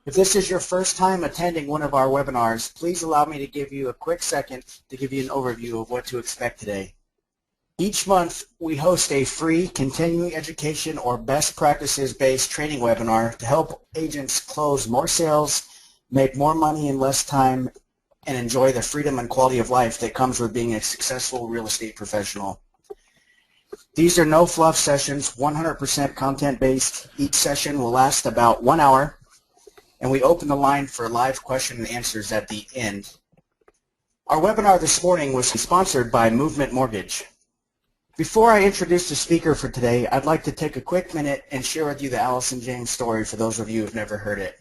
If this is your first time attending one of our webinars, please allow me to give you a quick second to give you an overview of what to expect today. Each month, we host a free continuing education or best practices-based training webinar to help agents close more sales, make more money in less time, and enjoy the freedom and quality of life that comes with being a successful real estate professional. These are no fluff sessions, 100% content-based. Each session will last about 1 hour, and we open the line for live question and answers at the end. Our webinar this morning was sponsored by Movement Mortgage. Before I introduce the speaker for today, I'd like to take a quick minute and share with you the Allison James story for those of you who have never heard it.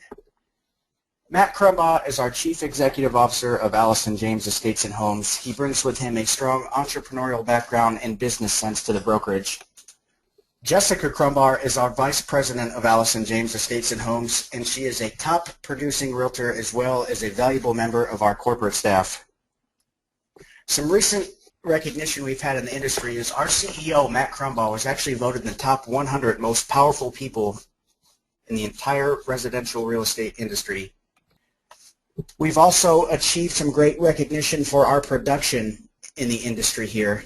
Matt Crumbaugh is our Chief Executive Officer of Allison James Estates and Homes. He brings with him a strong entrepreneurial background and business sense to the brokerage. Jessica Crumbaugh is our Vice President of Allison James Estates and Homes, and she is a top producing realtor as well as a valuable member of our corporate staff. Some recent recognition we've had in the industry is our CEO, Matt Crumbaugh, was actually voted in the top 100 most powerful people in the entire residential real estate industry. We've also achieved some great recognition for our production in the industry here.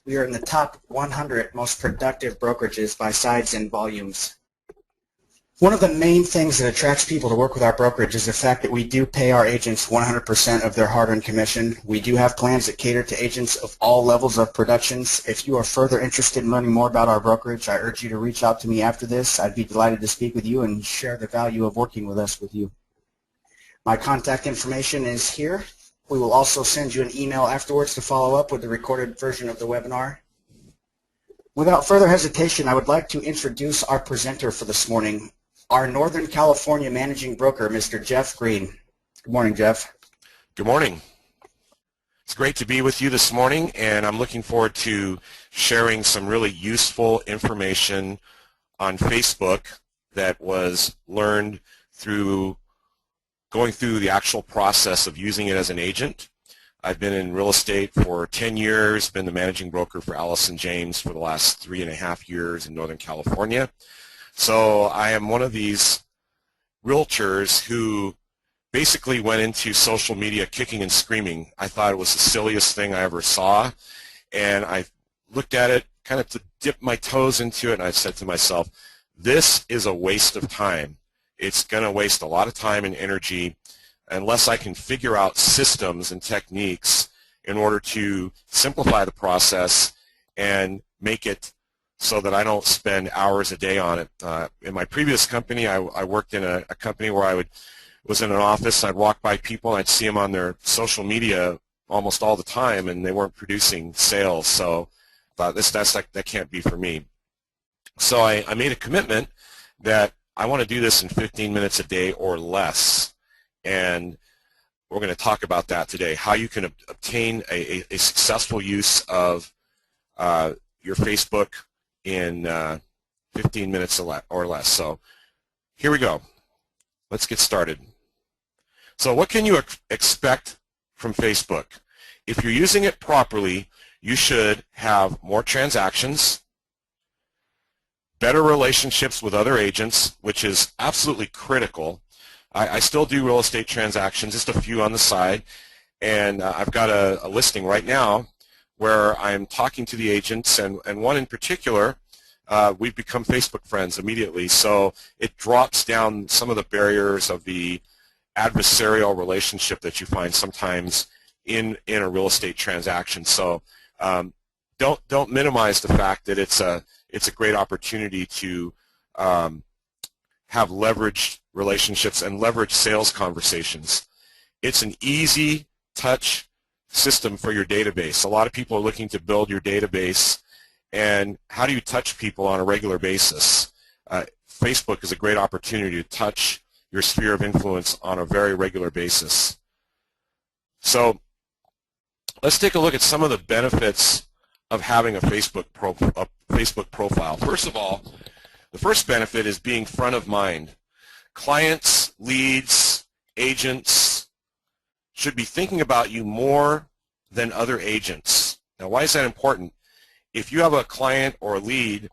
We are in the top 100 most productive brokerages by size and volumes. One of the main things that attracts people to work with our brokerage is the fact that we do pay our agents 100% of their hard-earned commission. We do have plans that cater to agents of all levels of productions. If you are further interested in learning more about our brokerage, I urge you to reach out to me after this. I'd be delighted to speak with you and share the value of working with us with you. My contact information is here. We will also send you an email afterwards to follow up with the recorded version of the webinar. Without further hesitation, I would like to introduce our presenter for this morning, our Northern California Managing Broker, Mr. Jeff Green. Good morning, Jeff. Good morning. It's great to be with you this morning, and I'm looking forward to sharing some really useful information on Facebook that was learned through going through the actual process of using it as an agent. I've been in real estate for 10 years, been the managing broker for Allison James for the last 3.5 years in Northern California. So I am one of these realtors who basically went into social media kicking and screaming. I thought it was the silliest thing I ever saw, and I looked at it kind of to dip my toes into it, and I said to myself, this is a waste of time. It's going to waste a lot of time and energy unless I can figure out systems and techniques in order to simplify the process and make it so that I don't spend hours a day on it. In my previous company, I worked in a company where I was in an office, I'd walk by people, and I'd see them on their social media almost all the time, and they weren't producing sales. So I thought that can't be for me. So I made a commitment that I want to do this in 15 minutes a day or less, and we're going to talk about that today, how you can obtain a successful use of your Facebook in 15 minutes or less. So here we go. Let's get started. So what can you expect from Facebook? If you're using it properly, you should have more transactions, better relationships with other agents, which is absolutely critical. I still do real estate transactions, just a few on the side, and I've got a listing right now where I'm talking to the agents, and one in particular, we've become Facebook friends immediately, so it drops down some of the barriers of the adversarial relationship that you find sometimes in a real estate transaction. So don't minimize the fact that it's a great opportunity to have leveraged relationships and leverage sales conversations. It's an easy touch system for your database. A lot of people are looking to build your database, and how do you touch people on a regular basis? Facebook is a great opportunity to touch your sphere of influence on a very regular basis. So let's take a look at some of the benefits of having a Facebook profile. First of all, the first benefit is being front of mind. Clients, leads, agents should be thinking about you more than other agents. Now, why is that important? If you have a client or a lead,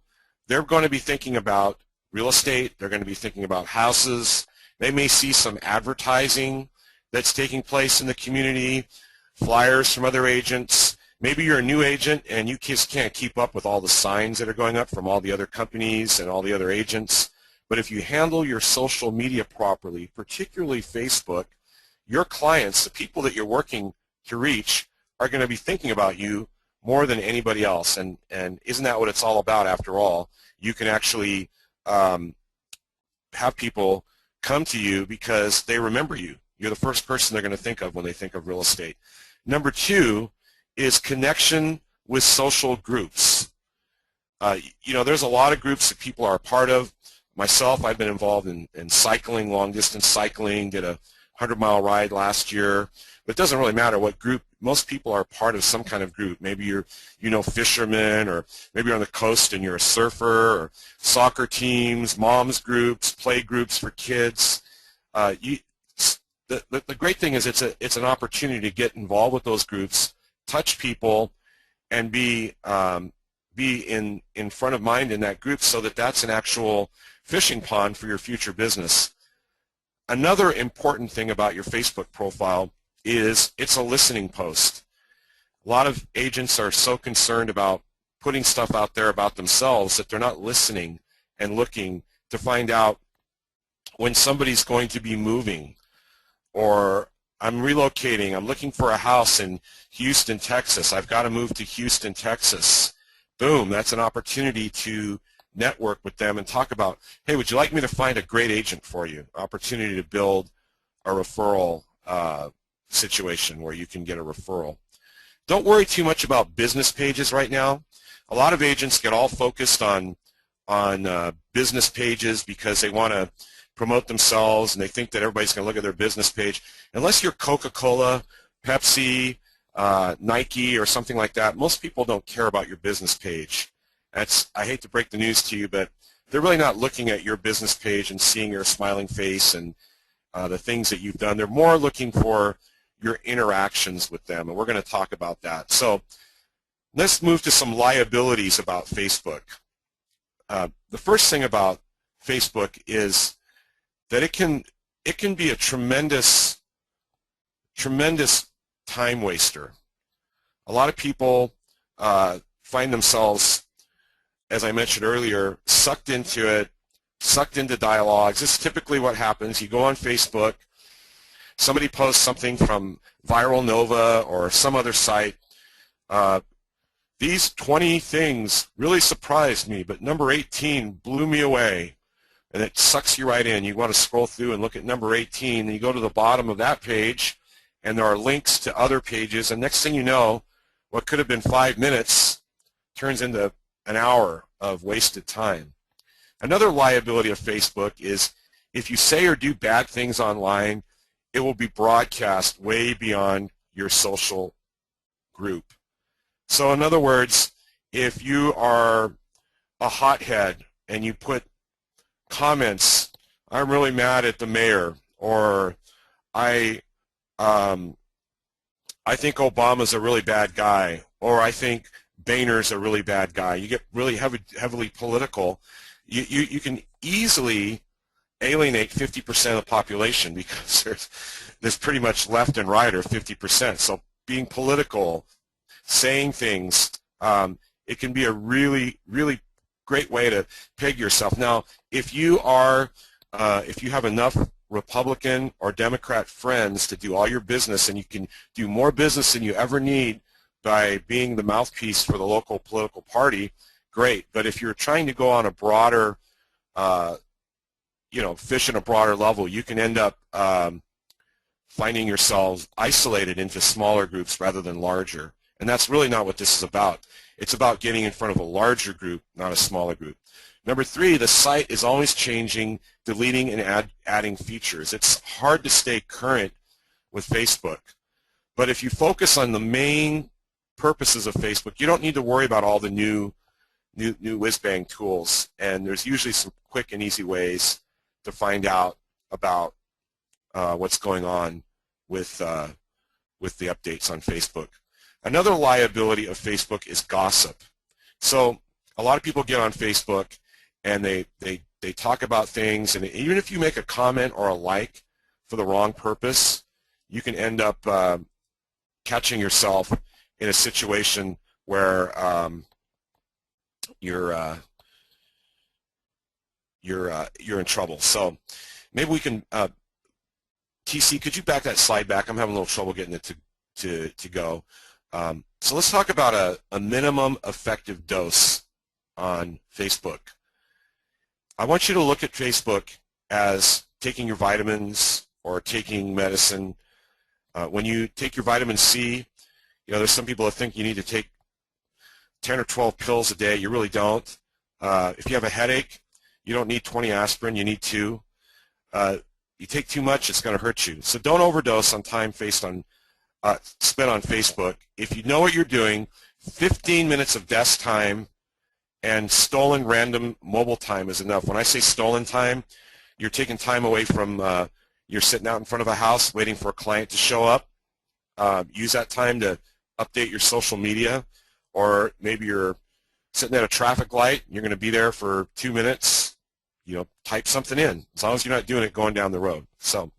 they're going to be thinking about real estate, they're going to be thinking about houses, They may see some advertising that's taking place in the community, flyers from other agents. Maybe you're a new agent and you just can't keep up with all the signs that are going up from all the other companies and all the other agents. But if you handle your social media properly, particularly Facebook, your clients, the people that you're working to reach, are going to be thinking about you more than anybody else. And isn't that what it's all about after all? You can actually have people come to you because they remember you. You're the first person they're going to think of when they think of real estate. Number two is connection with social groups. There's a lot of groups that people are a part of. Myself, I've been involved in cycling, long-distance cycling, did a 100-mile ride last year. But it doesn't really matter what group. Most people are part of some kind of group. Maybe you're, fishermen, or maybe you're on the coast and you're a surfer, or soccer teams, moms groups, play groups for kids. The great thing is it's an opportunity to get involved with those groups, touch people, and be in front of mind in that group, so that that's an actual fishing pond for your future business. Another important thing about your Facebook profile is it's a listening post. A lot of agents are so concerned about putting stuff out there about themselves that they're not listening and looking to find out when somebody's going to be moving, or I'm relocating, I'm looking for a house in Houston, Texas. I've got to move to Houston, Texas. Boom, that's an opportunity to network with them and talk about, hey, would you like me to find a great agent for you? Opportunity to build a referral situation where you can get a referral. Don't worry too much about business pages right now. A lot of agents get all focused on business pages because they want to promote themselves and they think that everybody's going to look at their business page. Unless you're Coca-Cola, Pepsi, Nike, or something like that, most people don't care about your business page. I hate to break the news to you, but they're really not looking at your business page and seeing your smiling face and the things that you've done. They're more looking for your interactions with them, and we're going to talk about that. So let's move to some liabilities about Facebook. The first thing about Facebook is that it can be a tremendous time waster. A lot of people find themselves, as I mentioned earlier, sucked into it, sucked into dialogues. This is typically what happens. You go on Facebook, somebody posts something from Viral Nova or some other site. These 20 things really surprised me, but number 18 blew me away. And it sucks you right in. You want to scroll through and look at number 18, and you go to the bottom of that page, and there are links to other pages, and next thing you know, what could have been 5 minutes turns into an hour of wasted time. Another liability of Facebook is if you say or do bad things online, it will be broadcast way beyond your social group. So in other words, if you are a hothead and you put comments, I'm really mad at the mayor, or I think Obama's a really bad guy, or I think Boehner's a really bad guy. You get really heavily political. You can easily alienate 50% of the population because there's pretty much left and right are 50%. So being political, saying things, it can be a really, really great way to peg yourself. Now, if you have enough Republican or Democrat friends to do all your business, and you can do more business than you ever need by being the mouthpiece for the local political party, great. But if you're trying to go on a broader, fish in a broader level, you can end up finding yourselves isolated into smaller groups rather than larger. And that's really not what this is about. It's about getting in front of a larger group, not a smaller group. Number 3, the site is always changing, deleting, and adding features. It's hard to stay current with Facebook. But if you focus on the main purposes of Facebook, you don't need to worry about all the new whiz-bang tools. And there's usually some quick and easy ways to find out about what's going on with the updates on Facebook. Another liability of Facebook is gossip. So a lot of people get on Facebook and they they talk about things, and even if you make a comment or a like for the wrong purpose, you can end up catching yourself in a situation where you're in trouble. So maybe we can, TC, could you back that slide back? I'm having a little trouble getting it to go. So let's talk about a minimum effective dose on Facebook. I want you to look at Facebook as taking your vitamins or taking medicine. When you take your vitamin C, there's some people that think you need to take 10 or 12 pills a day. You really don't. If you have a headache, you don't need 20 aspirin. You need 2. You take too much, it's going to hurt you. So don't overdose on time spent on Facebook. If you know what you're doing, 15 minutes of desk time and stolen random mobile time is enough. When I say stolen time, you're taking time away from, you're sitting out in front of a house waiting for a client to show up. Use that time to update your social media, or maybe you're sitting at a traffic light, you're going to be there for 2 minutes, type something in, as long as you're not doing it going down the road. So I'm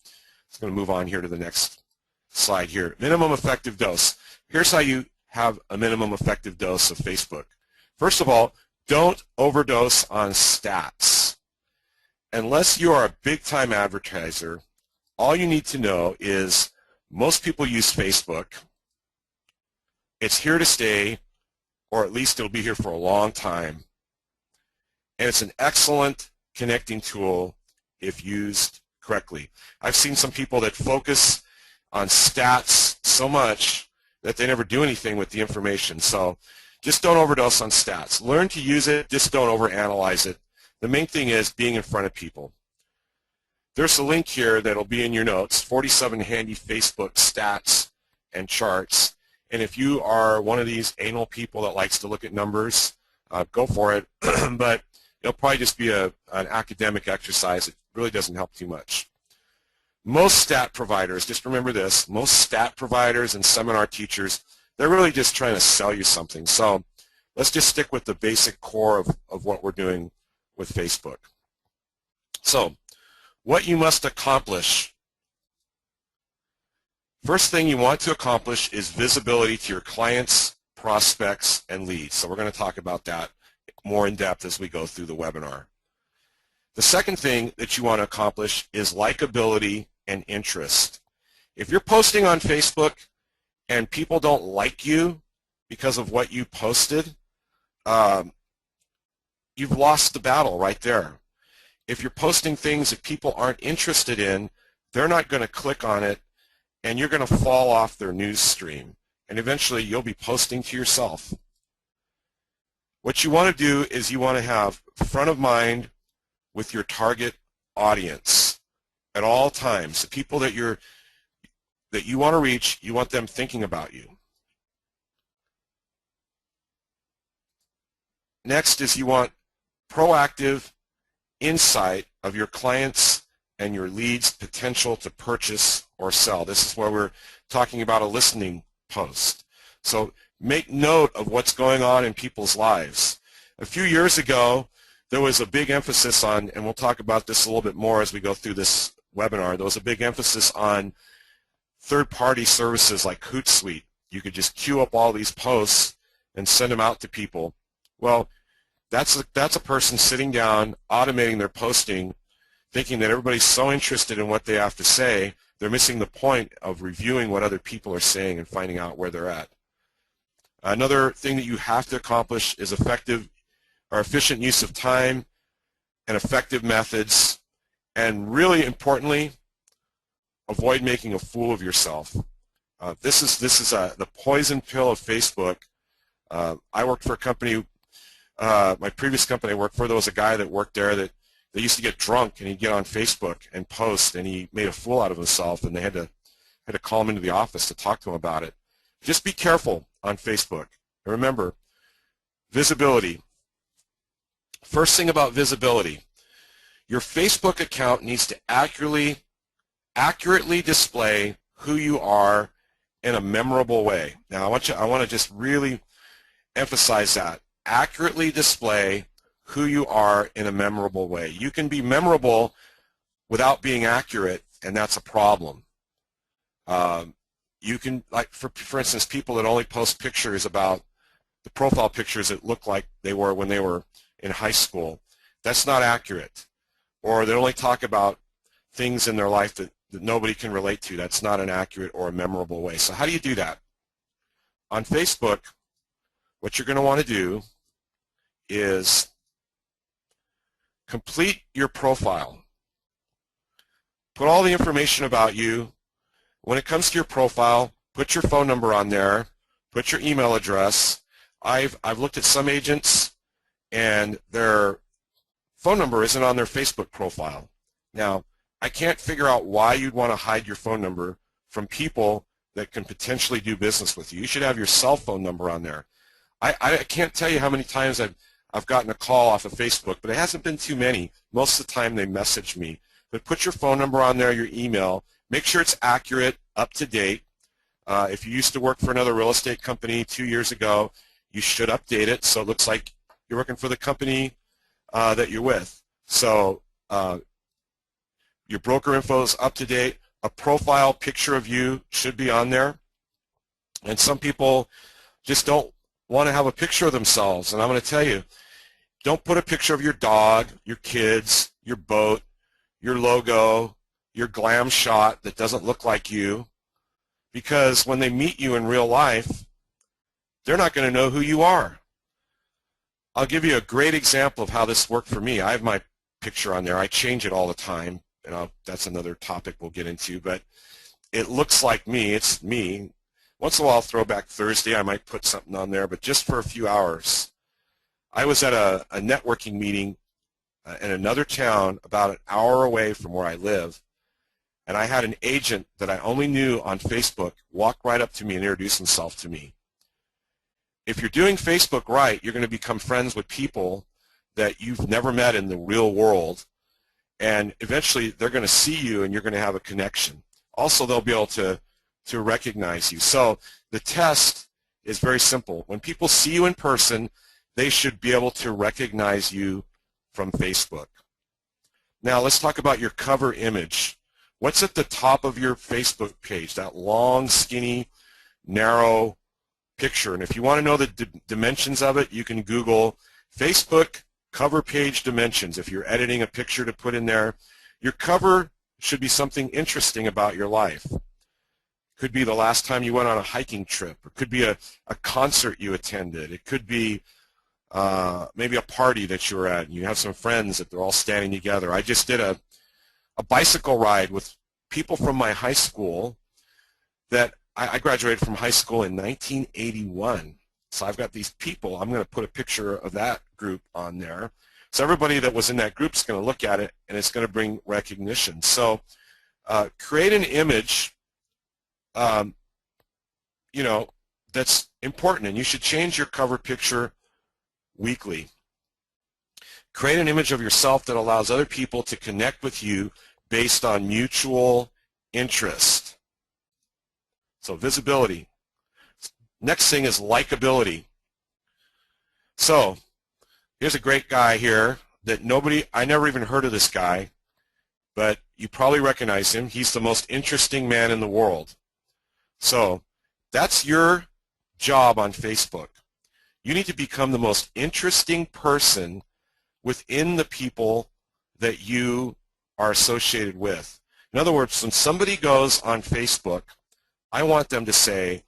going to move on here to the next slide here. Minimum effective dose. Here's how you have a minimum effective dose of Facebook. First of all, don't overdose on stats. Unless you are a big-time advertiser, all you need to know is most people use Facebook. It's here to stay, or at least it'll be here for a long time. And it's an excellent connecting tool if used correctly. I've seen some people that focus on stats so much that they never do anything with the information. So just don't overdose on stats. Learn to use it, just don't overanalyze it. The main thing is being in front of people. There's a link here that'll be in your notes, 47 handy Facebook stats and charts. And if you are one of these anal people that likes to look at numbers, go for it. But it'll probably just be an academic exercise. It really doesn't help too much. Most stat providers, just remember this, most stat providers and seminar teachers, they're really just trying to sell you something. So let's just stick with the basic core of what we're doing with Facebook. So what you must accomplish. First thing you want to accomplish is visibility to your clients, prospects, and leads. So we're going to talk about that more in depth as we go through the webinar. The second thing that you want to accomplish is likability and interest. If you're posting on Facebook and people don't like you because of what you posted, you've lost the battle right there. If you're posting things that people aren't interested in, they're not going to click on it, and you're going to fall off their news stream. And eventually you'll be posting to yourself. What you want to do is you want to have front of mind with your target audience at all times. The people that you want to reach, you want them thinking about you. Next is you want proactive insight of your clients and your leads' potential to purchase or sell. This is where we're talking about a listening post. So make note of what's going on in people's lives. A few years ago, there was a big emphasis on, and we'll talk about this a little bit more as we go through this webinar, there was a big emphasis on third-party services like Hootsuite. You could just queue up all these posts and send them out to people. Well, that's a person sitting down, automating their posting, thinking that everybody's so interested in what they have to say, they're missing the point of reviewing what other people are saying and finding out where they're at. Another thing that you have to accomplish is effective or efficient use of time and effective methods, and really importantly, avoid making a fool of yourself. This is the poison pill of Facebook. I worked for a company, my previous company I worked for, there was a guy that worked there that they used to get drunk and he'd get on Facebook and post, and he made a fool out of himself, and they had to call him into the office to talk to him about it. Just be careful on Facebook. And remember, visibility. First thing about visibility, your Facebook account needs to accurately display who you are in a memorable way. Now I want to just really emphasize that. Accurately display who you are in a memorable way. You can be memorable without being accurate, and that's a problem. You can, like, for instance, people that only post pictures about the profile pictures that look like they were when they were in high school. That's not accurate. Or they only talk about things in their life that nobody can relate to. That's not an accurate or a memorable way. So how do you do that? On Facebook, what you're going to want to do is complete your profile. Put all the information about you. When it comes to your profile, put your phone number on there, put your email address. I've looked at some agents and their phone number isn't on their Facebook profile. Now, I can't figure out why you'd want to hide your phone number from people that can potentially do business with you. You should have your cell phone number on there. I can't tell you how many times I've gotten a call off of Facebook, but it hasn't been too many. Most of the time they message me. But put your phone number on there, your email. Make sure it's accurate, up to date. If you used to work for another real estate company 2 years ago, you should update it so it looks like you're working for the company that you're with. So your broker info is up to date. A profile picture of you should be on there. And some people just don't want to have a picture of themselves. And I'm going to tell you, don't put a picture of your dog, your kids, your boat, your logo, your glam shot that doesn't look like you, because when they meet you in real life, they're not going to know who you are. I'll give you a great example of how this worked for me. I have my picture on there. I change it all the time, and that's another topic we'll get into, but it looks like me. It's me. Once in a while, Throwback Thursday, I might put something on there, but just for a few hours. I was at a networking meeting in another town about an hour away from where I live, and I had an agent that I only knew on Facebook walk right up to me and introduce himself to me. If you're doing Facebook right, you're going to become friends with people that you've never met in the real world, and eventually they're going to see you and you're going to have a connection. Also, they'll be able to recognize you. So the test is very simple. When people see you in person, they should be able to recognize you from Facebook. Now let's talk about your cover image. What's at the top of your Facebook page? That long, skinny, narrow picture. And if you want to know the dimensions of it, you can Google Facebook cover page dimensions. If you're editing a picture to put in there, your cover should be something interesting about your life. Could be the last time you went on a hiking trip. It could be a concert you attended. It could be maybe a party that you were at and you have some friends that they're all standing together. I just did a bicycle ride with people from my high school that I graduated from high school in 1981. So I've got these people. I'm going to put a picture of that group on there. So everybody that was in that group is going to look at it, and it's going to bring recognition. So create an image, that's important, and you should change your cover picture weekly. Create an image of yourself that allows other people to connect with you based on mutual interest. So visibility. Next thing is likability. So here's a great guy here that I never even heard of this guy, but you probably recognize him. He's the most interesting man in the world. So that's your job on Facebook. You need to become the most interesting person within the people that you are associated with. In other words, when somebody goes on Facebook, I want them to say,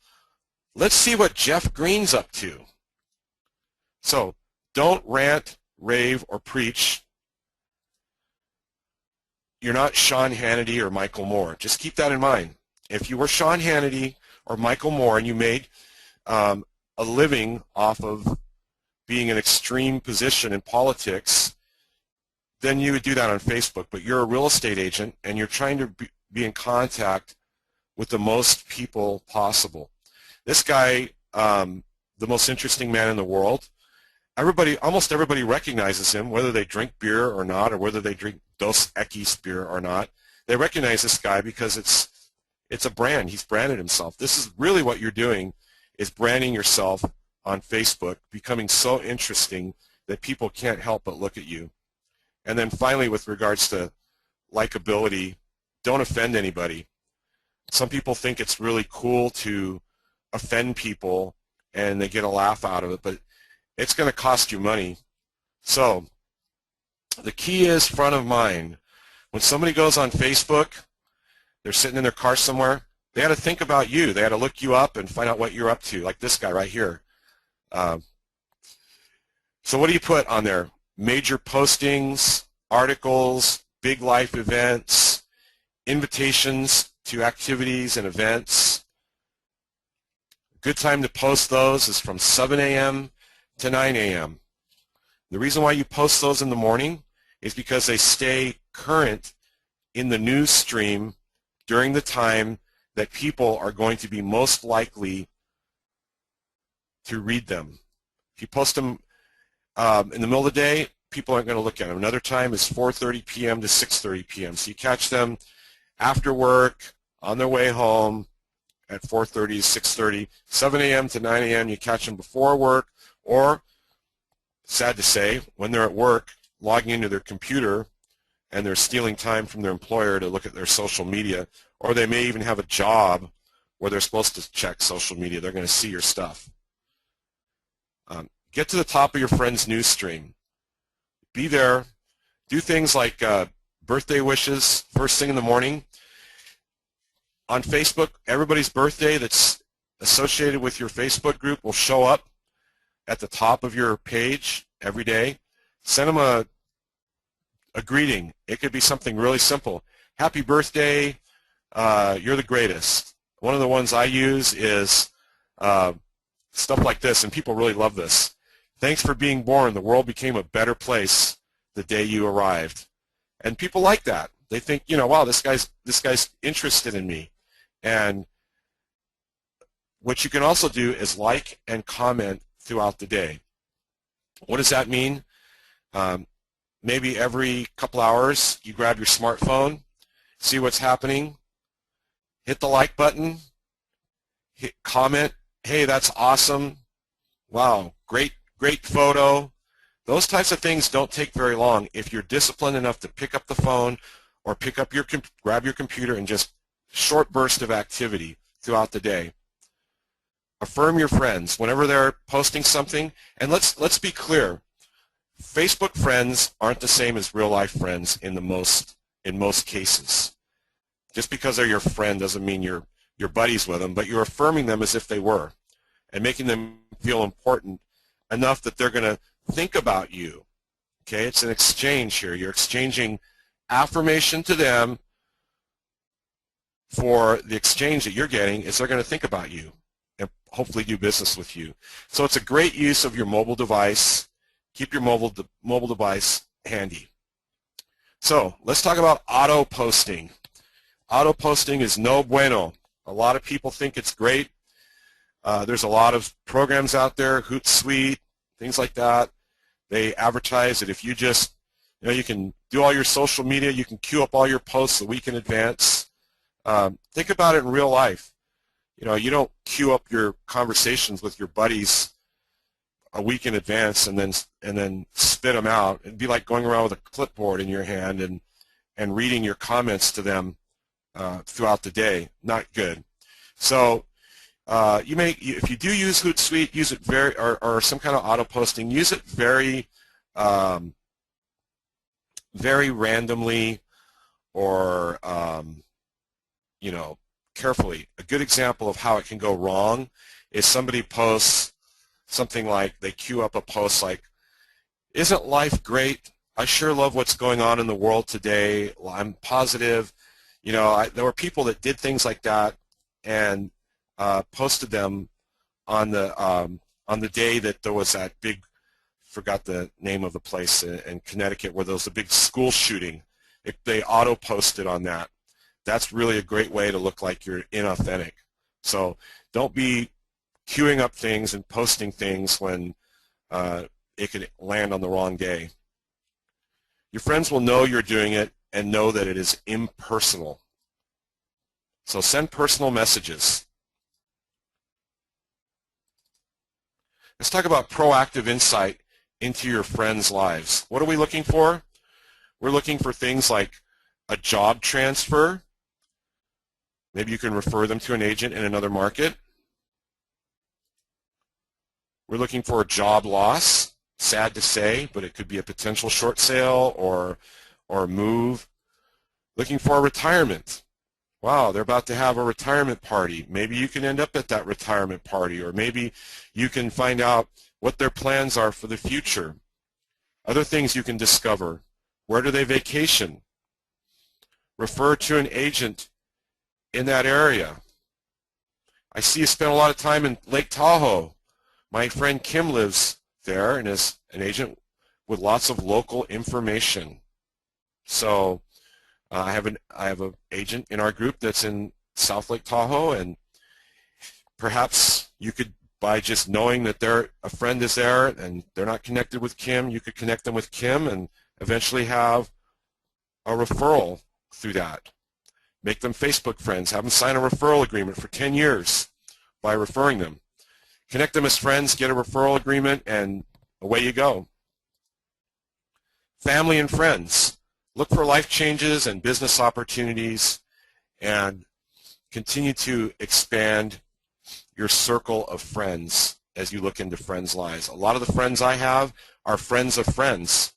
let's see what Jeff Green's up to. So don't rant, rave, or preach. You're not Sean Hannity or Michael Moore. Just keep that in mind. If you were Sean Hannity or Michael Moore and you made a living off of being in an extreme position in politics, then you would do that on Facebook. But you're a real estate agent and you're trying to be in contact with the most people possible. This guy, the most interesting man in the world, almost everybody recognizes him, whether they drink beer or not, or whether they drink Dos Equis beer or not. They recognize this guy because it's a brand. He's branded himself. This is really what you're doing, is branding yourself on Facebook, becoming so interesting that people can't help but look at you. And then finally, with regards to likability, don't offend anybody. Some people think it's really cool to offend people and they get a laugh out of it, but it's going to cost you money. So the key is front of mind. When somebody goes on Facebook, they're sitting in their car somewhere, they got to think about you. They got to look you up and find out what you're up to, like this guy right here. So what do you put on there? Major postings, articles, big life events, invitations to activities and events. Good time to post those is from 7 a.m. to 9 a.m. The reason why you post those in the morning is because they stay current in the news stream during the time that people are going to be most likely to read them. If you post them in the middle of the day, people aren't going to look at them. Another time is 4:30 p.m. to 6:30 p.m. So you catch them after work, on their way home at 4:30 to 6:30, 7 a.m. to 9 a.m. You catch them before work, or, sad to say, when they're at work, logging into their computer and they're stealing time from their employer to look at their social media, or they may even have a job where they're supposed to check social media. They're going to see your stuff. Get to the top of your friend's news stream. Be there. Do things like birthday wishes first thing in the morning. On Facebook, everybody's birthday that's associated with your Facebook group will show up at the top of your page every day. Send them a greeting. It could be something really simple. Happy birthday, you're the greatest. One of the ones I use is stuff like this, and people really love this. Thanks for being born. The world became a better place the day you arrived. And people like that. They think, you know, wow, this guy's interested in me. And what you can also do is like and comment throughout the day. What does that mean? Maybe every couple hours you grab your smartphone, see what's happening, hit the like button, hit comment, hey, that's awesome, wow, great photo. Those types of things don't take very long if you're disciplined enough to pick up the phone or grab your computer and just short burst of activity throughout the day. Affirm your friends whenever they're posting something, and let's be clear. Facebook friends aren't the same as real life friends in most cases. Just because they're your friend doesn't mean you're buddies with them, but you're affirming them as if they were and making them feel important enough that they're going to think about you. Okay, it's an exchange here. You're exchanging affirmation to them for the exchange that you're getting is they're going to think about you and hopefully do business with you. So it's a great use of your mobile device. Keep your mobile device handy. So let's talk about auto posting. Auto posting is no bueno. A lot of people think it's great. There's a lot of programs out there, Hootsuite, things like that. They advertise that if you just, you can do all your social media, you can queue up all your posts a week in advance. Think about it in real life. You don't queue up your conversations with your buddies a week in advance and then spit them out. It'd be like going around with a clipboard in your hand and reading your comments to them throughout the day. Not good. So if you do use Hootsuite, use it or some kind of auto posting, use it very very randomly or carefully. A good example of how it can go wrong is somebody posts something like, they queue up a post like, isn't life great? I sure love what's going on in the world today. I'm positive. There were people that did things like that and posted them on the day that there was that big, forgot the name of the place in Connecticut where there was a big school shooting. They auto-posted on that. That's really a great way to look like you're inauthentic. So don't be queuing up things and posting things when it could land on the wrong day. Your friends will know you're doing it and know that it is impersonal. So send personal messages. Let's talk about proactive insight into your friends' lives. What are we looking for? We're looking for things like a job transfer. Maybe you can refer them to an agent in another market. We're looking for a job loss. Sad to say, but it could be a potential short sale or a move. Looking for a retirement. Wow, they're about to have a retirement party. Maybe you can end up at that retirement party, or maybe you can find out what their plans are for the future. Other things you can discover. Where do they vacation? Refer to an agent in that area. I see you spend a lot of time in Lake Tahoe. My friend Kim lives there and is an agent with lots of local information. So I have an agent in our group that's in South Lake Tahoe, and perhaps you could, by just knowing that a friend is there and they're not connected with Kim, you could connect them with Kim and eventually have a referral through that. Make them Facebook friends. Have them sign a referral agreement for 10 years by referring them. Connect them as friends, get a referral agreement, and away you go. Family and friends. Look for life changes and business opportunities, and continue to expand your circle of friends as you look into friends' lives. A lot of the friends I have are friends of friends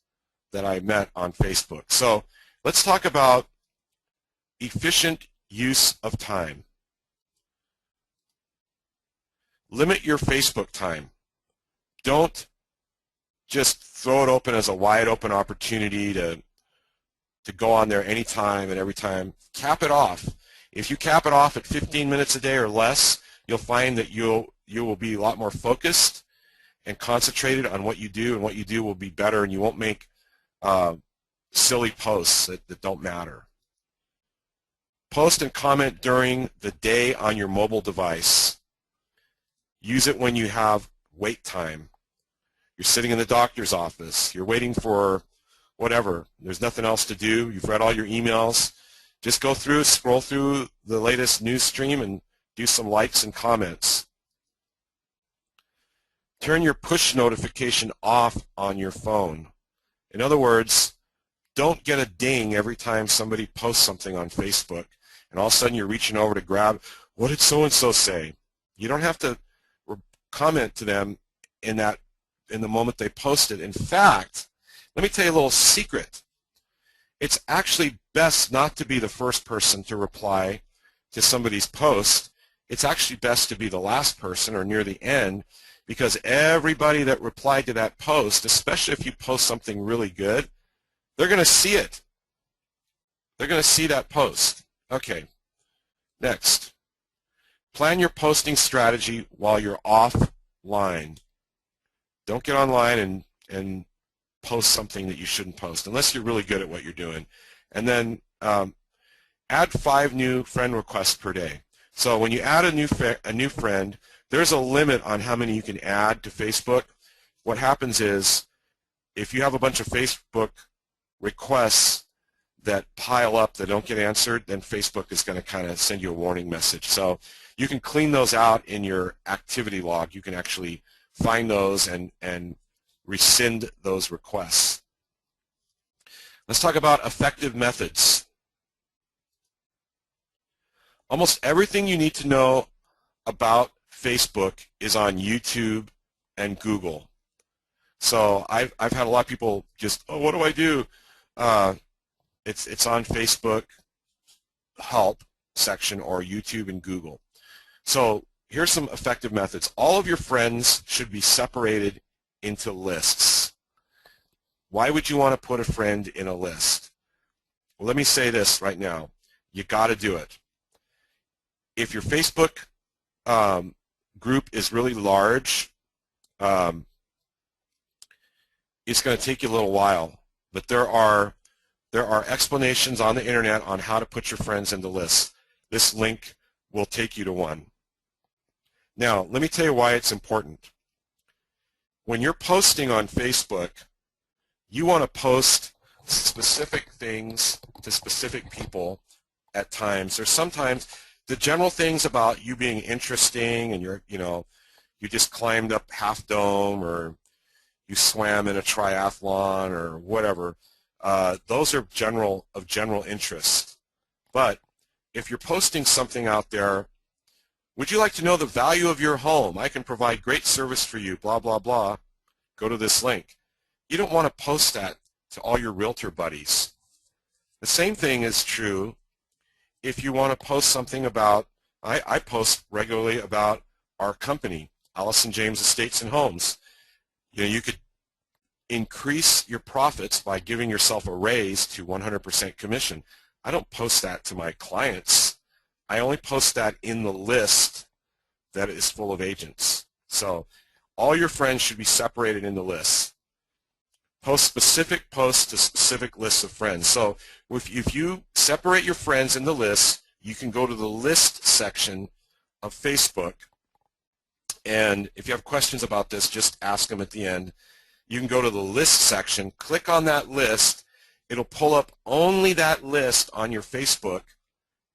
that I met on Facebook. So let's talk about efficient use of time. Limit your Facebook time. Don't just throw it open as a wide open opportunity to go on there anytime and every time. Cap it off. If you cap it off at 15 minutes a day or less, you'll find that you will be a lot more focused and concentrated on what you do, and what you do will be better, and you won't make silly posts that don't matter. Post and comment during the day on your mobile device. Use it when you have wait time. You're sitting in the doctor's office. You're waiting for whatever. There's nothing else to do. You've read all your emails. Just go through, scroll through the latest news stream and do some likes and comments. Turn your push notification off on your phone. In other words, don't get a ding every time somebody posts something on Facebook and all of a sudden you're reaching over to grab, what did so-and-so say? You don't have to comment to them in the moment they post it. In fact, let me tell you a little secret. It's actually best not to be the first person to reply to somebody's post. It's actually best to be the last person or near the end, because everybody that replied to that post, especially if you post something really good, they're going to see it. They're going to see that post. Okay, next. Plan your posting strategy while you're offline. Don't get online and post something that you shouldn't post unless you're really good at what you're doing. And then add 5 new friend requests per day. So when you add a new friend, there's a limit on how many you can add to Facebook. What happens is, if you have a bunch of Facebook requests that pile up that don't get answered, then Facebook is going to kind of send you a warning message. So you can clean those out in your activity log. You can actually find those and rescind those requests. Let's talk about effective methods. Almost everything you need to know about Facebook is on YouTube and Google. So I've had a lot of people just, oh, what do I do? It's on Facebook help section or YouTube and Google. So here's some effective methods. All of your friends should be separated into lists. Why would you want to put a friend in a list? Well, let me say this right now. You got to do it. If your Facebook group is really large, it's going to take you a little while. But there are explanations on the internet on how to put your friends into lists. This link will take you to one. Now, let me tell you why it's important. When you're posting on Facebook, you want to post specific things to specific people at times. There's sometimes the general things about you being interesting and you just climbed up Half Dome, or you swam in a triathlon or whatever. Those are of general interest. But if you're posting something out there, would you like to know the value of your home? I can provide great service for you, blah, blah, blah. Go to this link. You don't want to post that to all your realtor buddies. The same thing is true if you want to post something about, I post regularly about our company, Allison James Estates and Homes. You could increase your profits by giving yourself a raise to 100% commission. I don't post that to my clients. I only post that in the list that is full of agents. So all your friends should be separated into lists. Post specific posts to specific lists of friends. So if you separate your friends into lists, you can go to the list section of Facebook. And if you have questions about this, just ask them at the end. You can go to the list section, click on that list. It'll pull up only that list on your Facebook,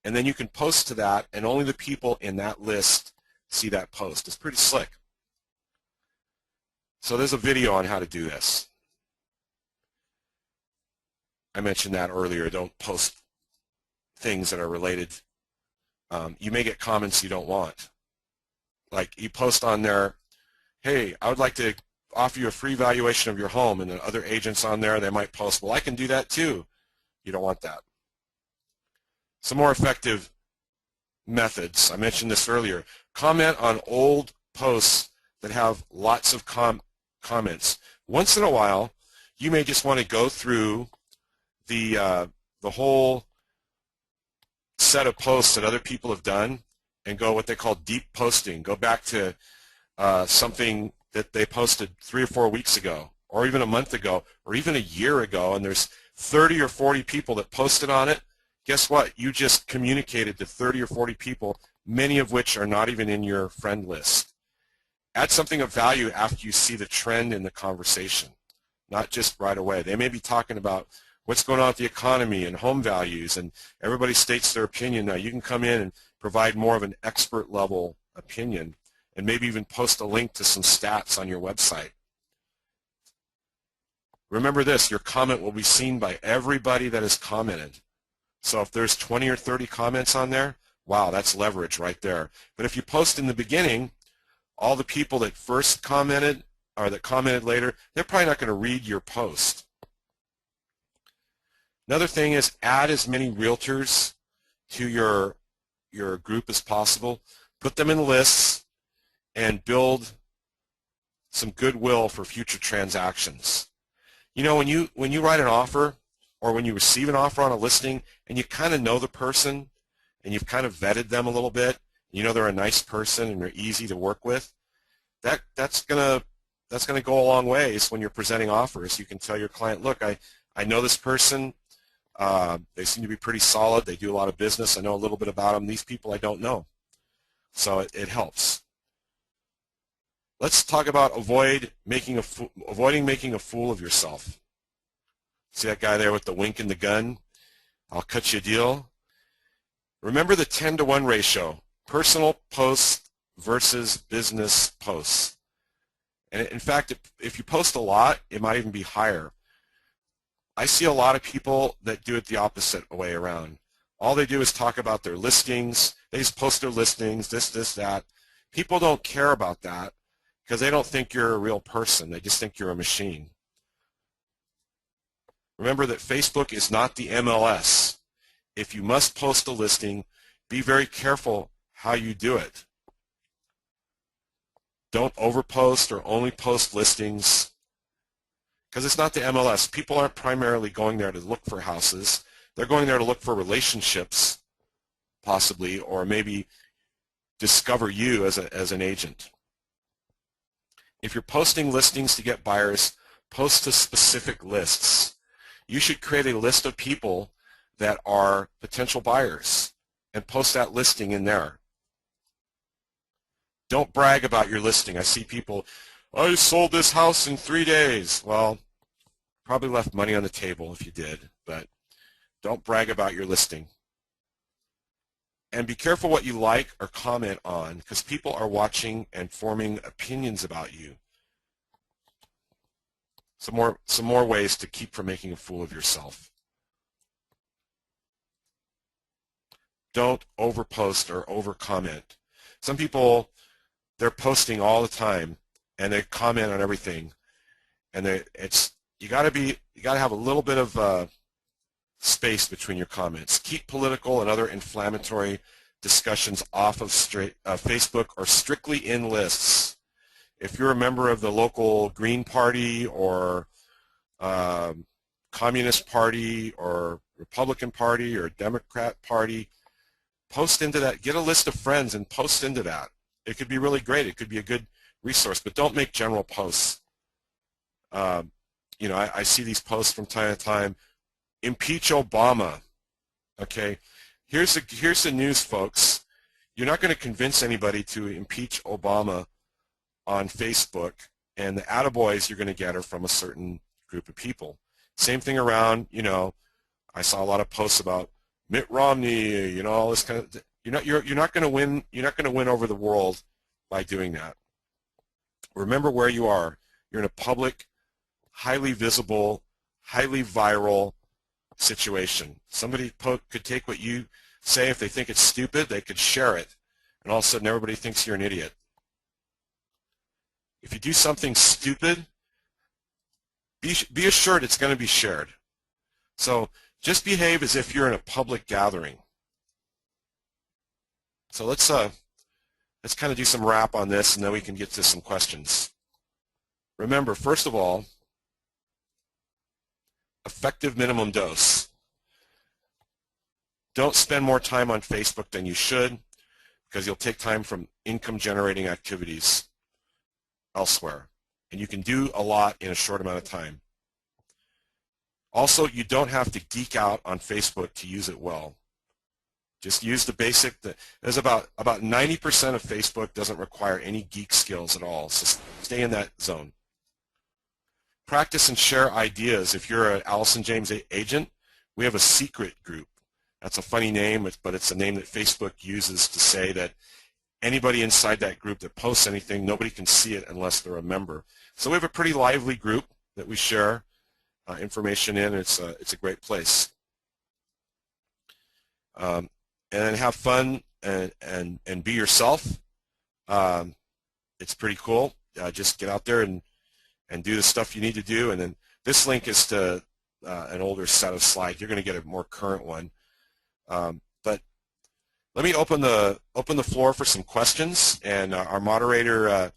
and then you can post to that, and only the people in that list see that post. It's pretty slick. So there's a video on how to do this. I mentioned that earlier. Don't post things that are related. You may get comments you don't want. Like you post on there, hey, I would like to offer you a free valuation of your home, and then other agents on there, they might post, well, I can do that too. You don't want that. Some more effective methods. I mentioned this earlier. Comment on old posts that have lots of comments. Once in a while, you may just want to go through the whole set of posts that other people have done and go what they call deep posting. Go back to something that they posted 3 or 4 weeks ago, or even a month ago, or even a year ago, and there's 30 or 40 people that posted on it. Guess what? You just communicated to 30 or 40 people, many of which are not even in your friend list. Add something of value after you see the trend in the conversation, not just right away. They may be talking about what's going on with the economy and home values, and everybody states their opinion. Now you can come in and provide more of an expert level opinion, and maybe even post a link to some stats on your website. Remember this, your comment will be seen by everybody that has commented. So if there's 20 or 30 comments on there, wow, that's leverage right there. But if you post in the beginning, all the people that first commented or that commented later, they're probably not going to read your post. Another thing is add as many realtors to your group as possible. Put them in lists and build some goodwill for future transactions. You know, when you write an offer or when you receive an offer on a listing and you kind of know the person and you've kind of vetted them a little bit, you know they're a nice person and they're easy to work with, that's gonna go a long ways when you're presenting offers. You can tell your client, look, I know this person. They seem to be pretty solid. They do a lot of business. I know a little bit about them. These people I don't know. So it helps. Let's talk about avoiding making a fool of yourself. See that guy there with the wink and the gun? I'll cut you a deal. Remember the 10-to-1 ratio, personal posts versus business posts. And in fact, if you post a lot, it might even be higher. I see a lot of people that do it the opposite way around. All they do is talk about their listings. They just post their listings, this, that. People don't care about that because they don't think you're a real person. They just think you're a machine. Remember that Facebook is not the MLS. If you must post a listing, be very careful how you do it. Don't overpost or only post listings because it's not the MLS. People aren't primarily going there to look for houses. They're going there to look for relationships, possibly, or maybe discover you as an agent. If you're posting listings to get buyers, post to specific lists. You should create a list of people that are potential buyers and post that listing in there. Don't brag about your listing. I see people, I sold this house in 3 days. Well, probably left money on the table if you did, but don't brag about your listing. And be careful what you like or comment on because people are watching and forming opinions about you. Some more ways to keep from making a fool of yourself. Don't overpost or overcomment. Some people, they're posting all the time and they comment on everything, and you got to have a little bit of space between your comments. Keep political and other inflammatory discussions off of Facebook or strictly in lists. If you're a member of the local Green Party or Communist Party or Republican Party or Democrat Party, post into that. Get a list of friends and post into that. It could be really great. It could be a good resource, but don't make general posts. You know, I see these posts from time to time. Impeach Obama. Okay, here's the news, folks. You're not going to convince anybody to impeach Obama on Facebook, and the attaboys you're going to get are from a certain group of people. Same thing around, you know, I saw a lot of posts about Mitt Romney, you know, all this kind of. You're not going to win. You're not going to win over the world by doing that. Remember where you are. You're in a public, highly visible, highly viral situation. Somebody could take what you say. If they think it's stupid, they could share it, and all of a sudden everybody thinks you're an idiot. If you do something stupid, be assured it's going to be shared. So just behave as if you're in a public gathering. So let's kind of do some wrap on this, and then we can get to some questions. Remember, first of all, effective minimum dose. Don't spend more time on Facebook than you should, because you'll take time from income-generating activities elsewhere. And you can do a lot in a short amount of time. Also, you don't have to geek out on Facebook to use it well. Just use the basic. There's about 90% of Facebook doesn't require any geek skills at all, so stay in that zone. Practice and share ideas. If you're an Allison James agent, we have a secret group. That's a funny name, but it's a name that Facebook uses to say that anybody inside that group that posts anything, nobody can see it unless they're a member. So we have a pretty lively group that we share information in. It's a great place. And have fun and be yourself. It's pretty cool. Just get out there and do the stuff you need to do. And then this link is to an older set of slides. You're going to get a more current one. But let me open the floor for some questions, and our moderator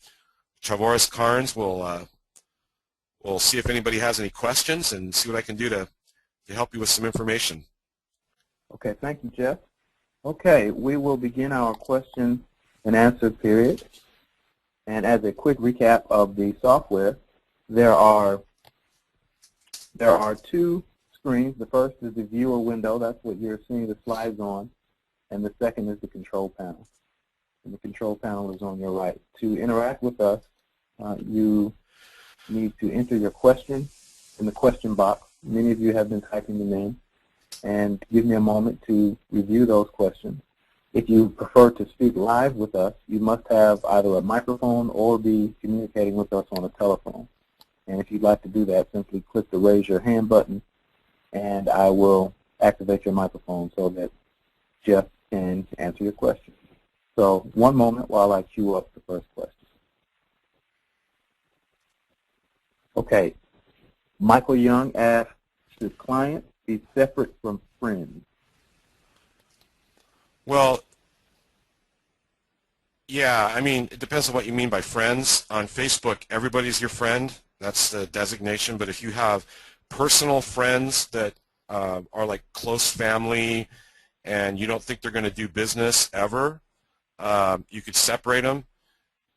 Chavoris Carnes will see if anybody has any questions and see what I can do to help you with some information. Okay, thank you, Jeff. Okay, we will begin our question and answer period. And as a quick recap of the software, there are two screens. The first is the viewer window. That's what you're seeing the slides on. And the second is the control panel. And the control panel is on your right. To interact with us, you need to enter your question in the question box. Many of you have been typing them in. And give me a moment to review those questions. If you prefer to speak live with us, you must have either a microphone or be communicating with us on a telephone. And if you'd like to do that, simply click the raise your hand button, and I will activate your microphone so that Jeff can answer your question. So one moment while I queue up the first question. Okay. Michael Young asks, should clients be separate from friends? Well, yeah, I mean, it depends on what you mean by friends. On Facebook, everybody's your friend. That's the designation. But if you have personal friends that are like close family and you don't think they're going to do business ever, you could separate them.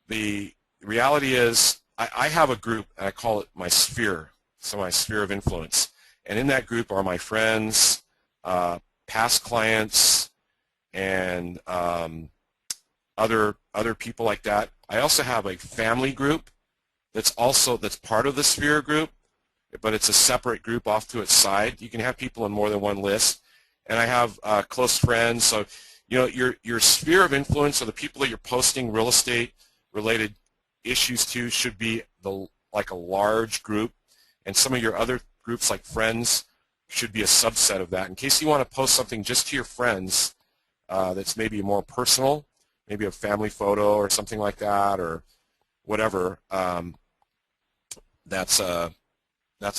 The reality is I have a group, and I call it my sphere, so my sphere of influence. And in that group are my friends, past clients, and other people like that. I also have a family group that's part of the sphere group, but it's a separate group off to its side. You can have people on more than one list. And I have close friends. So, you know, your sphere of influence, or the people that you're posting real estate related issues to, should be like a large group. and some of your other groups like friends should be a subset of that. In case you want to post something just to your friends that's maybe more personal, maybe a family photo or something like that, or whatever, that's a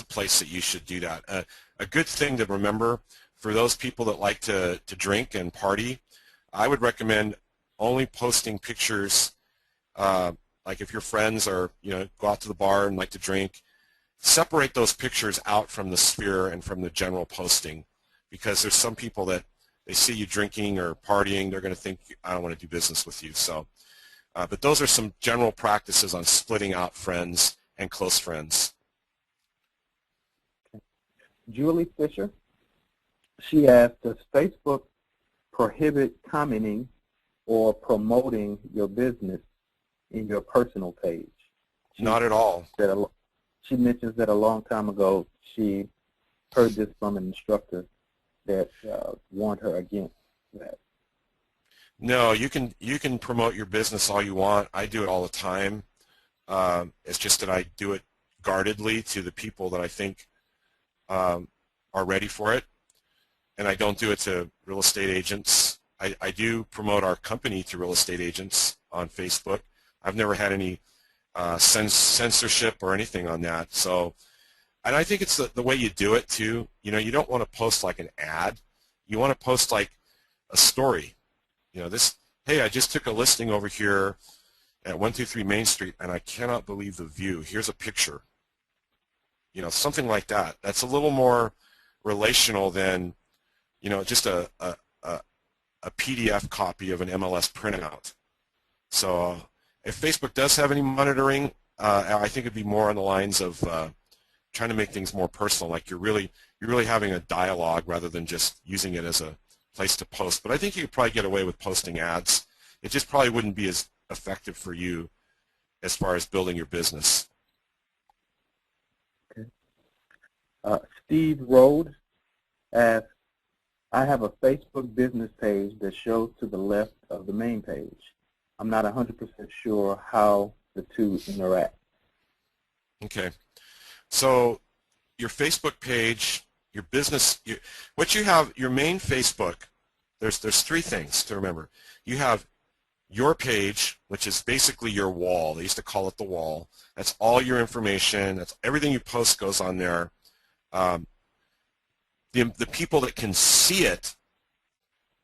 place that you should do that. A good thing to remember for those people that like to drink and party, I would recommend only posting pictures, like if your friends are, go out to the bar and like to drink, separate those pictures out from the sphere and from the general posting, because there's some people that they see you drinking or partying, they're going to think, I don't want to do business with you. So, but those are some general practices on splitting out friends and close friends. Julie Fisher, she asked, does Facebook prohibit commenting or promoting your business in your personal page? Not at all. She mentions that a long time ago she heard this from an instructor that warned her against that. No, you can promote your business all you want. I do it all the time. It's just that I do it guardedly to the people that I think are ready for it, and I don't do it to real estate agents. I do promote our company to real estate agents on Facebook. I've never had any censorship or anything on that. So, and I think it's the way you do it too. You don't want to post like an ad. You want to post like a story. Hey, I just took a listing over here at 123 Main Street, and I cannot believe the view. Here's a picture. Something like that. That's a little more relational than, just a PDF copy of an MLS printout. So if Facebook does have any monitoring, I think it'd be more on the lines of trying to make things more personal, like you're really having a dialogue rather than just using it as a place to post. But I think you could probably get away with posting ads. It just probably wouldn't be as effective for you as far as building your business. Okay. Steve Rhodes asked, I have a Facebook business page that shows to the left of the main page. I'm not 100% sure how the two interact. Okay. So your Facebook page, your business, what you have, your main Facebook, there's three things to remember. You have your page, which is basically your wall. They used to call it the wall. That's all your information. That's everything you post goes on there. The people that can see it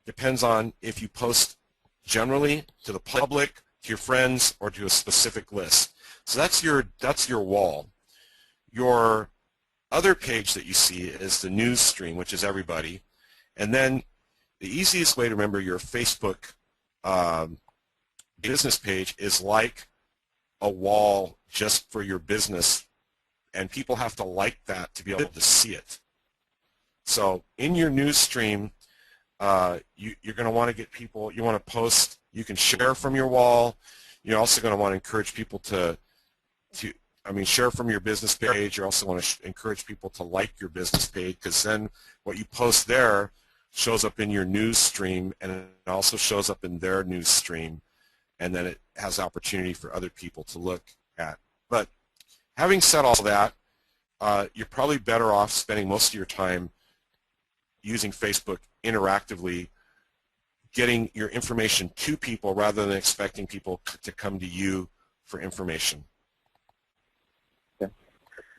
depends on if you post generally to the public, to your friends, or to a specific list. So that's your wall. Your other page that you see is the news stream, which is everybody. And then the easiest way to remember your Facebook business page is like a wall just for your business, and people have to like that to be able to see it. So in your news stream, you're going to want to get people, you want to post, you can share from your wall. You're also going to want to encourage people to share from your business page. You also want to encourage people to like your business page, because then what you post there shows up in your news stream, and it also shows up in their news stream, and then it has the opportunity for other people to look at. But having said all that, you're probably better off spending most of your time using Facebook interactively, getting your information to people rather than expecting people to come to you for information. Okay.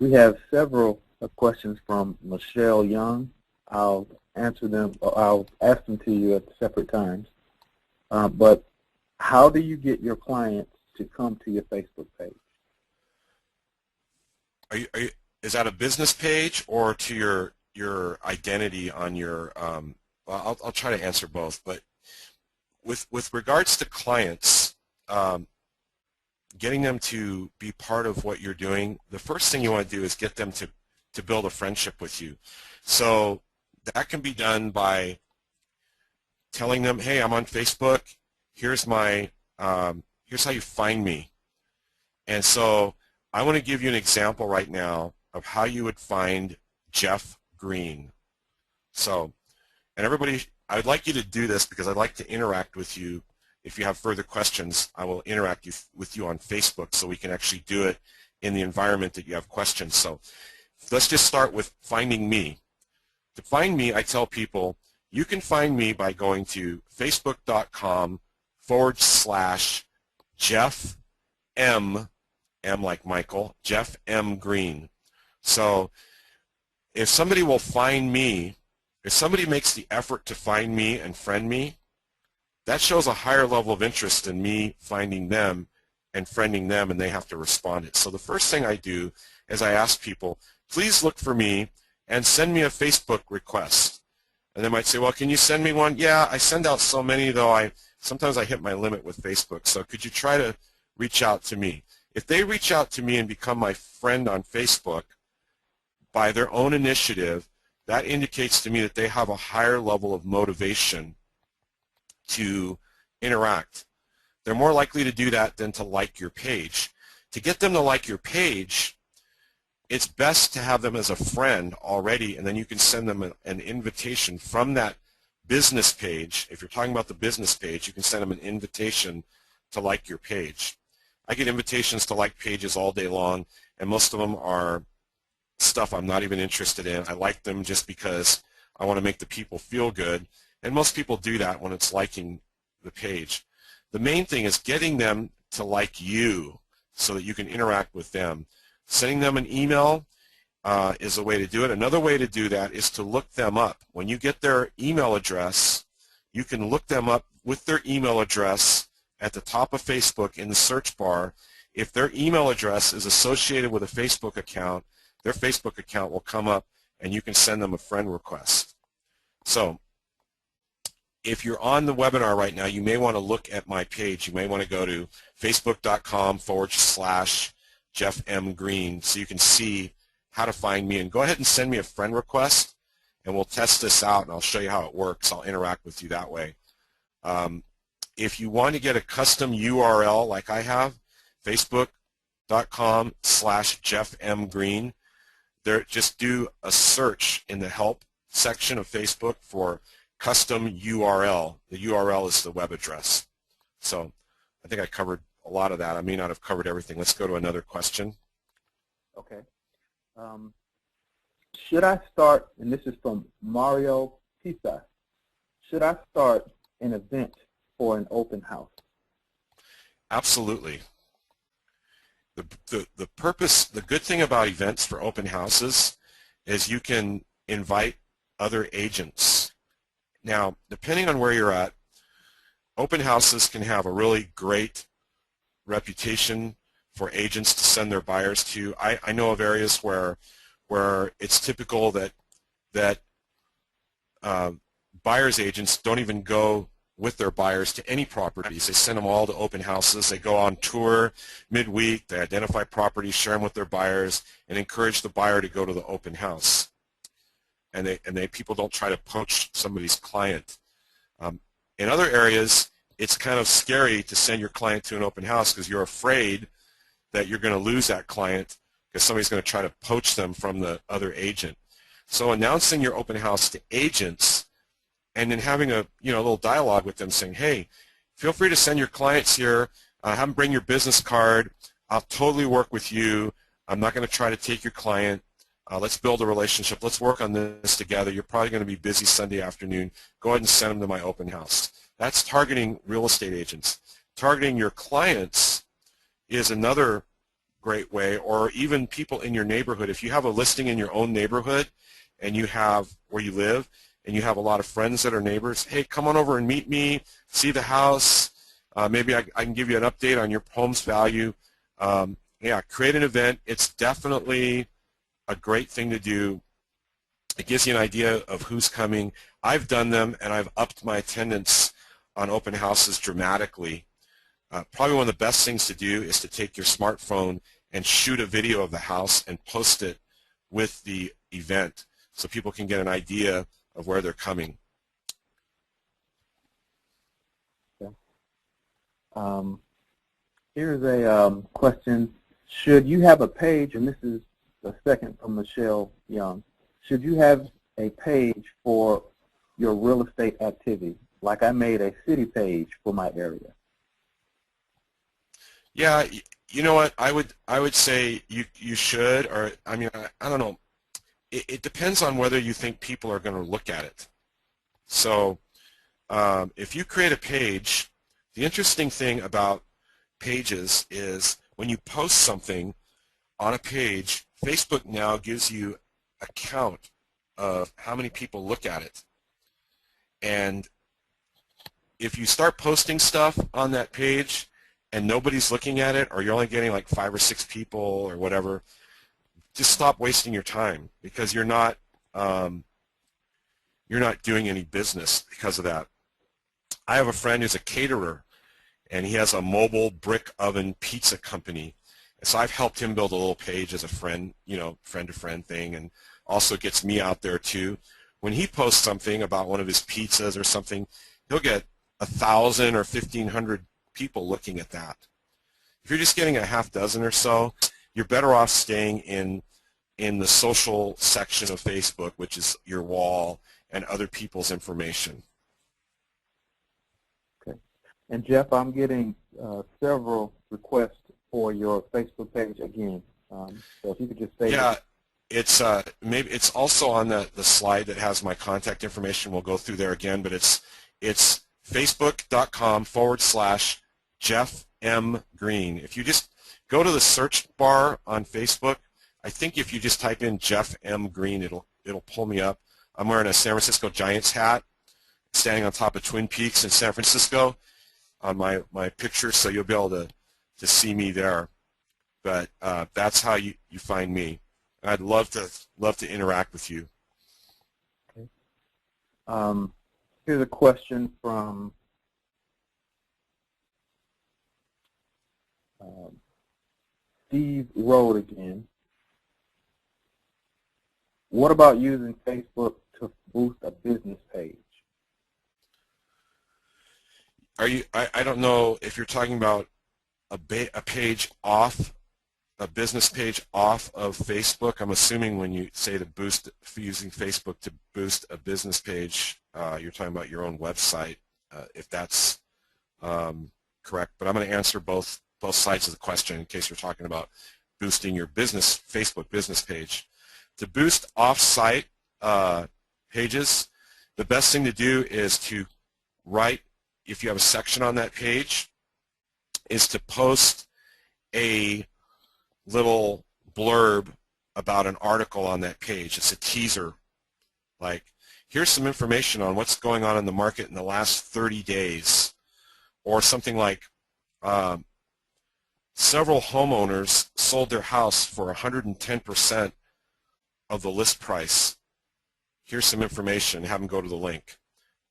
We have several questions from Michelle Young. I'll answer them, or I'll ask them to you at separate times. But how do you get your clients to come to your Facebook page? Is that a business page or to your identity on your? Well, I'll try to answer both. But with regards to clients, getting them to be part of what you're doing, the first thing you want to do is get them to build a friendship with you. So that can be done by telling them, hey, I'm on Facebook. Here's my here's how you find me. And so I want to give you an example right now of how you would find Jeff Green. So, and everybody, I would like you to do this because I'd like to interact with you. If you have further questions, I will interact with you on Facebook so we can actually do it in the environment that you have questions. So let's just start with finding me. To find me, I tell people, you can find me by going to facebook.com/Jeff M like Michael, Jeff M. Green. So if somebody will find me, if somebody makes the effort to find me and friend me, that shows a higher level of interest in me finding them and friending them, and they have to respond it. So the first thing I do is I ask people, please look for me and send me a Facebook request. And they might say, well, can you send me one? Yeah, I send out so many, though sometimes I hit my limit with Facebook, so could you try to reach out to me? If they reach out to me and become my friend on Facebook by their own initiative, that indicates to me that they have a higher level of motivation to interact. They're more likely to do that than to like your page. To get them to like your page, it's best to have them as a friend already, and then you can send them an invitation from that business page. If you're talking about the business page, you can send them an invitation to like your page. I get invitations to like pages all day long, and most of them are stuff I'm not even interested in. I like them just because I want to make the people feel good, and most people do that when it's liking the page. The main thing is getting them to like you so that you can interact with them. Sending them an email is a way to do it. Another way to do that is to look them up. When you get their email address, you can look them up with their email address at the top of Facebook in the search bar. If their email address is associated with a Facebook account, their Facebook account will come up and you can send them a friend request. So if you're on the webinar right now, you may want to look at my page. You may want to go to facebook.com/Jeff M. Green so you can see how to find me. And go ahead and send me a friend request, and we'll test this out, and I'll show you how it works. I'll interact with you that way. If you want to get a custom URL like I have, facebook.com/Jeff M. Green, just do a search in the help section of Facebook for custom URL. The URL is the web address. So I think I covered a lot of that. I may not have covered everything. Let's go to another question. Okay. Should I start, and this is from Mario Pisa, should I start an event for an open house? Absolutely. The purpose, the good thing about events for open houses is you can invite other agents. Now, depending on where you're at, open houses can have a really great reputation for agents to send their buyers to. I know of areas where it's typical that buyers agents don't even go with their buyers to any properties. They send them all to open houses. They go on tour midweek. They identify properties, share them with their buyers, and encourage the buyer to go to the open house. And people don't try to poach somebody's client. In other areas, it's kind of scary to send your client to an open house because you're afraid that you're going to lose that client because somebody's going to try to poach them from the other agent. So announcing your open house to agents and then having a little dialogue with them saying, hey, feel free to send your clients here. Have them bring your business card. I'll totally work with you. I'm not going to try to take your client. Let's build a relationship. Let's work on this together. You're probably going to be busy Sunday afternoon. Go ahead and send them to my open house. That's targeting real estate agents. Targeting your clients is another great way, or even people in your neighborhood. If you have a listing in your own neighborhood and you have where you live and you have a lot of friends that are neighbors, hey, come on over and meet me, see the house. Maybe I can give you an update on your home's value. Create an event. It's definitely a great thing to do. It gives you an idea of who's coming. I've done them, and I've upped my attendance on open houses dramatically. Probably one of the best things to do is to take your smartphone and shoot a video of the house and post it with the event so people can get an idea of where they're coming. Okay. Here's a question. Should you have a page, and this is the second from Michelle Young, should you have a page for your real estate activity? Like I made a city page for my area. Yeah, you know what? I would say you should, or I mean, I don't know. it depends on whether you think people are going to look at it. So if you create a page, the interesting thing about pages is when you post something on a page, Facebook now gives you a count of how many people look at it. And if you start posting stuff on that page and nobody's looking at it, or you're only getting like 5 or 6 people or whatever, just stop wasting your time, because you're not doing any business because of that. I have a friend who's a caterer, and he has a mobile brick oven pizza company. So I've helped him build a little page as a friend, friend-to-friend thing, and also gets me out there too. When he posts something about one of his pizzas or something, he'll get 1,000 or 1,500 people looking at that. If you're just getting a half dozen or so, you're better off staying in the social section of Facebook, which is your wall and other people's information. Okay. And Jeff, I'm getting several requests for your Facebook page again. So if you could just say that. It's maybe it's also on the slide that has my contact information. We'll go through there again, but it's facebook.com/Jeff M. Green. If you just go to the search bar on Facebook, I think if you just type in Jeff M. Green, it'll pull me up. I'm wearing a San Francisco Giants hat, standing on top of Twin Peaks in San Francisco on my picture, so you'll be able to see me there. But that's how you find me. I'd love to interact with you. Okay. Here's a question from Steve Road again. What about using Facebook to boost a business page? I don't know if you're talking about a page off, a business page off of Facebook. I'm assuming when you say to boost, using Facebook to boost a business page, you're talking about your own website, if that's correct. But I'm going to answer both sides of the question in case you're talking about boosting your Facebook business page. To boost off-site pages, the best thing to do is to write, if you have a section on that page, is to post a little blurb about an article on that page. It's a teaser. Like, here's some information on what's going on in the market in the last 30 days. Or something like, several homeowners sold their house for 110% of the list price. Here's some information. Have them go to the link.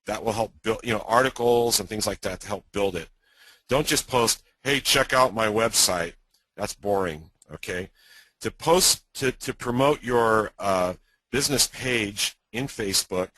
That will help build, articles and things like that to help build it. Don't just post, hey, check out my website. That's boring. Okay, to promote your business page in Facebook,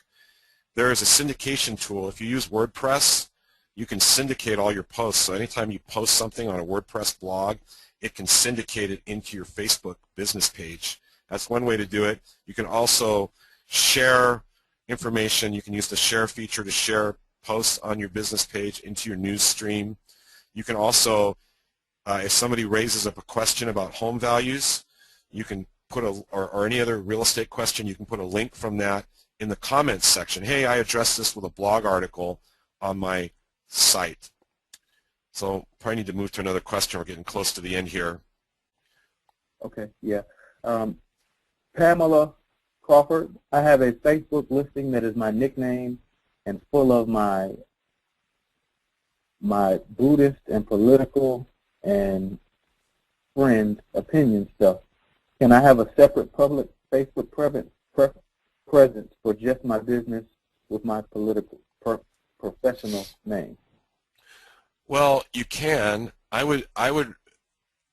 there is a syndication tool. If you use WordPress, you can syndicate all your posts. So anytime you post something on a WordPress blog, it can syndicate it into your Facebook business page. That's one way to do it. You can also share information. You can use the share feature to share posts on your business page into your news stream. You can also if somebody raises up a question about home values, you can put or any other real estate question, you can put a link from that in the comments section. Hey, I addressed this with a blog article on my site. So probably need to move to another question. We're getting close to the end here. Okay, yeah. Pamela Crawford, I have a Facebook listing that is my nickname and full of my Buddhist and political and friend opinion stuff. Can I have a separate public Facebook presence for just my business with my political professional name? Well, you can. I would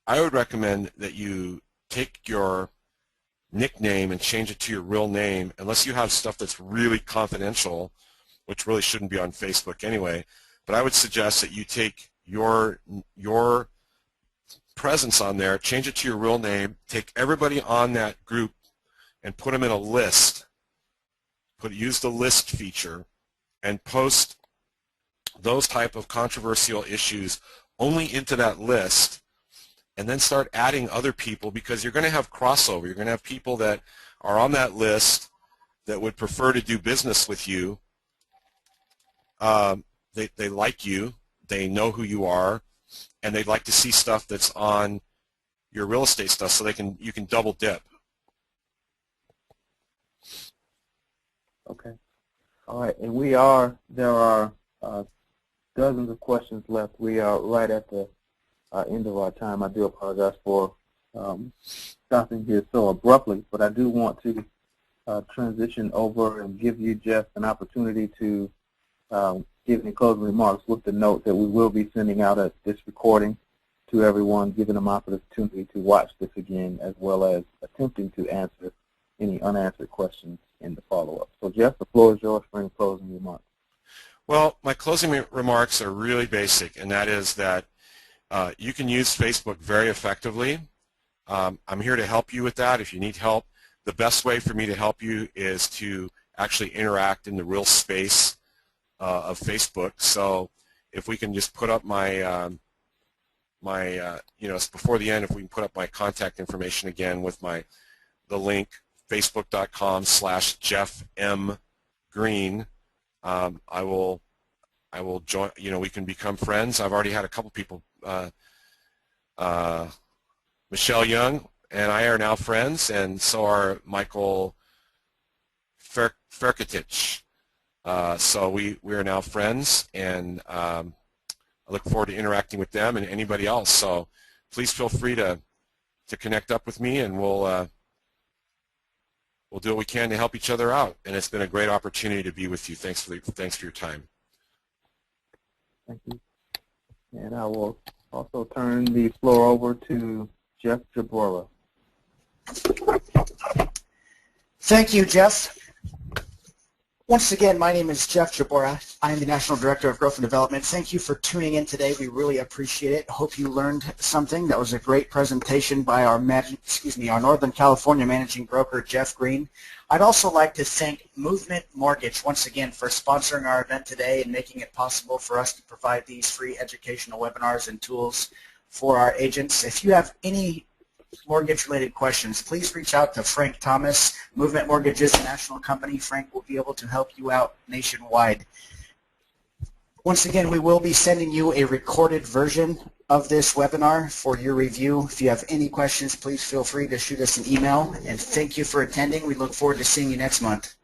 recommend that you take your nickname and change it to your real name, unless you have stuff that's really confidential, which really shouldn't be on Facebook anyway. But I would suggest that you take your presence on there, change it to your real name, take everybody on that group and put them in a list. Use the list feature and post those type of controversial issues only into that list, and then start adding other people, because you're going to have crossover. You're going to have people that are on that list that would prefer to do business with you. They like you, they know who you are, and they'd like to see stuff that's on your real estate stuff, so you can double dip. Okay. All right, and there are dozens of questions left. We are right at the end of our time. I do apologize for stopping here so abruptly, but I do want to transition over and give you, Jeff, an opportunity to give any closing remarks with the note that we will be sending out this recording to everyone, giving them opportunity to watch this again, as well as attempting to answer any unanswered questions in the follow-up. So, Jeff, the floor is yours for any closing remarks. Well, my closing remarks are really basic, and that is that you can use Facebook very effectively. I'm here to help you with that if you need help. The best way for me to help you is to actually interact in the real space of Facebook. So if we can just put up my, before the end, if we can put up my contact information again with the link, facebook.com/JeffMGreen. I will join, we can become friends. I've already had a couple people, Michelle Young and I are now friends, and so are Michael Ferkatich. So we are now friends, and I look forward to interacting with them and anybody else. So please feel free to connect up with me, and we'll do what we can to help each other out. And it's been a great opportunity to be with you. Thanks for your time. Thank you. And I will also turn the floor over to Jeff Jabora. Thank you, Jeff. Once again, my name is Jeff Jabora. I am the National Director of Growth and Development. Thank you for tuning in today. We really appreciate it. Hope you learned something. That was a great presentation by our Northern California Managing Broker, Jeff Green. I'd also like to thank Movement Mortgage once again for sponsoring our event today and making it possible for us to provide these free educational webinars and tools for our agents. If you have any mortgage-related questions, please reach out to Frank Thomas. Movement Mortgage is a national company. Frank will be able to help you out nationwide. Once again, we will be sending you a recorded version of this webinar for your review. If you have any questions, please feel free to shoot us an email. And thank you for attending. We look forward to seeing you next month.